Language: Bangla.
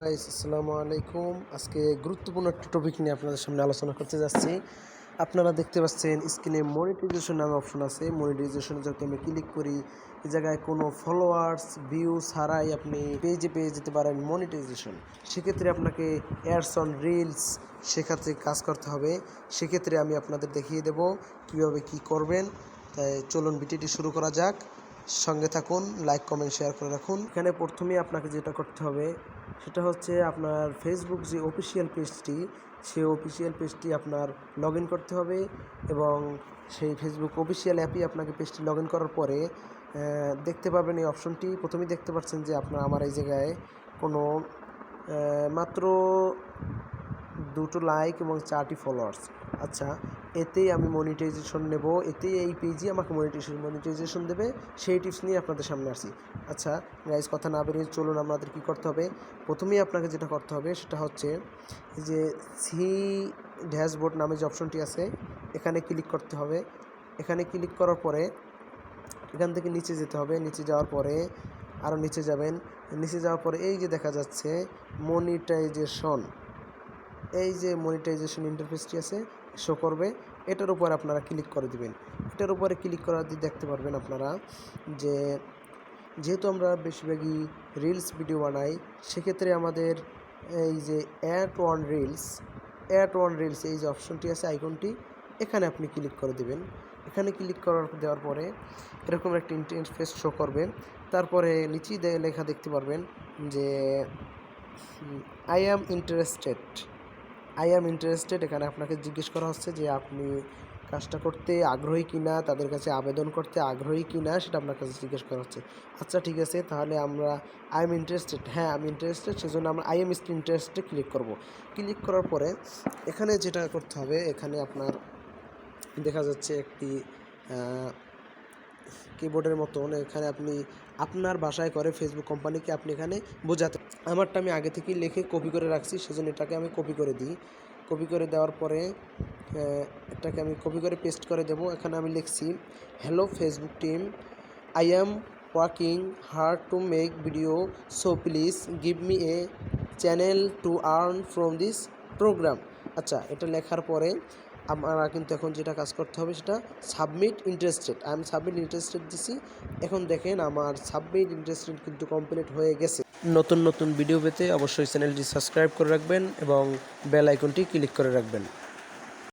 গাইস আসসালামু আলাইকুম। আজকে গুরুত্বপূর্ণ একটা টপিক নিয়ে আপনাদের সামনে আলোচনা করতে যাচ্ছি। আপনারা দেখতে পাচ্ছেন স্ক্রিনে মনিটাইজেশন নামে অপশন আছে। মনিটাইজেশনে যদি আমি ক্লিক করি, এই জায়গায় কোনো ফলোয়ার্স ভিউ ছাড়াই আপনি পেজে পেয়ে যেতে পারেন মনিটাইজেশন। সেক্ষেত্রে আপনাকে অ্যাডস অন রিলস সেক্ষেত্রে কাজ করতে হবে। সেক্ষেত্রে আমি আপনাদের দেখিয়ে দেব কীভাবে কি করবেন। তাই চলুন ভিডিওটি শুরু করা যাক। সঙ্গে থাকুন, লাইক কমেন্ট শেয়ার করে রাখুন। এখানে প্রথমেই আপনাকে যেটা করতে হবে সেটা হচ্ছে আপনার ফেসবুক যে অফিসিয়াল পেজটি, সেই অফিসিয়াল পেজটি আপনার লগ ইন করতে হবে এবং সেই ফেসবুক অফিসিয়াল অ্যাপই আপনাকে পেজটি লগ ইন করার পরে দেখতে পাবেন এই অপশনটি। প্রথমেই দেখতে পাচ্ছেন যে আমার এই জায়গায় কোনো মাত্র 2টো লাইক এবং 4টি ফলোয়ার্স। আচ্ছা, এতেই আমি মনিটাইজেশন নেব, এতেই এই পেজই আমাকে মনিটাইজেশন দেবে, সেই টিপস নিয়ে আপনাদের সামনে আসি। আচ্ছা গাইজ, কথা না বেরিয়ে চলুন আমাদের কী করতে হবে। প্রথমেই আপনাকে যেটা করতে হবে সেটা হচ্ছে যে সি ড্যাশবোর্ড নামে যে অপশনটি আছে এখানে ক্লিক করতে হবে। এখানে ক্লিক করার পরে এখান থেকে নিচে যেতে হবে। নিচে যাওয়ার পরে আরও নিচে যাবেন। নিচে যাওয়ার পরে এই যে দেখা যাচ্ছে মনিটাইজেশন, এই যে মনিটাইজেশন ইন্টারফেসটি আছে শো করবে, এটার উপর আপনারা ক্লিক করে দিবেন। এটার উপরে ক্লিক করা দিয়ে দেখতে পারবেন আপনারা যে যেহেতু আমরা বেশিরভাগই রিলস ভিডিও বানাই, সেক্ষেত্রে আমাদের এই যে অ্যাড ওয়ান রিলস এই যে অপশনটি আছে আইকনটি, এখানে আপনি ক্লিক করে দিবেন। এখানে ক্লিক দেওয়ার পরে এরকম একটা ইন্টারফেস শো করবে। তারপরে নিচেই লেখা দেখতে পারবেন যে আই অ্যাম ইন্টারেস্টেড। এখানে আপনাকে জিজ্ঞেস করা হচ্ছে যে আপনি কাজটা করতে আগ্রহী কিনা, তাদের কাছে আবেদন করতে আগ্রহী কিনা, সেটা আপনার কাছে জিজ্ঞেস করা হচ্ছে। আচ্ছা ঠিক আছে, তাহলে আমরা আই এম ইন্টারেস্টেড, হ্যাঁ আমি ইন্টারেস্টেড, সেজন্য আমরা আই এম ইন্টারেস্টেড ক্লিক করব। ক্লিক করার পরে এখানে যেটা করতে হবে, এখানে আপনার দেখা যাচ্ছে একটি কিবোর্ডের মতন, এখানে আপনি আপনার ভাষায় করে ফেসবুক কোম্পানিকে আপনি এখানে বোঝাতে, আমারটা আমি আগে থেকেই লিখে কপি করে রাখছি, সেজন্য এটাকে আমি কপি করে দিই। কপি করে দেওয়ার পরে এটাকে আমি কপি করে পেস্ট করে দেব। এখানে আমি লিখছি, hello Facebook team, I am working hard to make video, so please give me a channel to earn from this program. আচ্ছা, এটা লেখার পরে আমরা কিন্তু এখন যেটা কাজ করতে হবে সেটা সাবমিট ইন্টারেস্টেড। আমি সাবমিট ইন্টারেস্টেড দিছি। এখন দেখেন আমার সাবমিট ইন্টারেস্টেড কিন্তু কমপ্লিট হয়ে গেছে। নতুন নতুন ভিডিও পেতে অবশ্যই চ্যানেলটি সাবস্ক্রাইব করে রাখবেন এবং বেল আইকনটি ক্লিক করে রাখবেন।